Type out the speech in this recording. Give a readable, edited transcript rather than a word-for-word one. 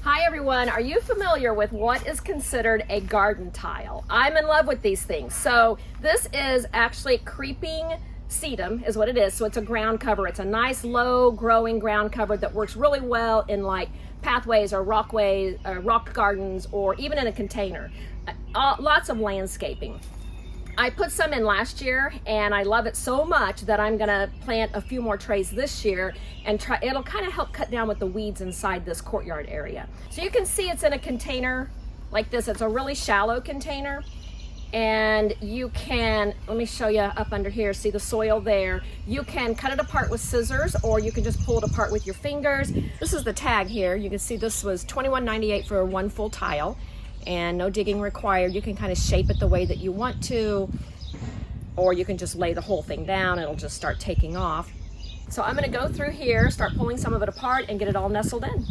Hi everyone, are you familiar with what is considered a garden tile? I'm in love with these things. So this is actually creeping sedum is what it is. So it's a ground cover. It's a nice low growing ground cover that works really well in like pathways or rockways, rock gardens, or even in a container. Lots of landscaping. I put some in last year and I love it so much that I'm gonna plant a few more trays this year and it'll kind of help cut down with the weeds inside this courtyard area. So you can see it's in a container like this. It's a really shallow container, and you can, let me show you up under here, see the soil there. You can cut it apart with scissors, or you can just pull it apart with your fingers. This is the tag here. You can see this was $21.98 for one full tile, and no digging required. You can kind of shape it the way that you want to, or you can just lay the whole thing down. It'll just start taking off. So I'm gonna go through here, start pulling some of it apart and get it all nestled in.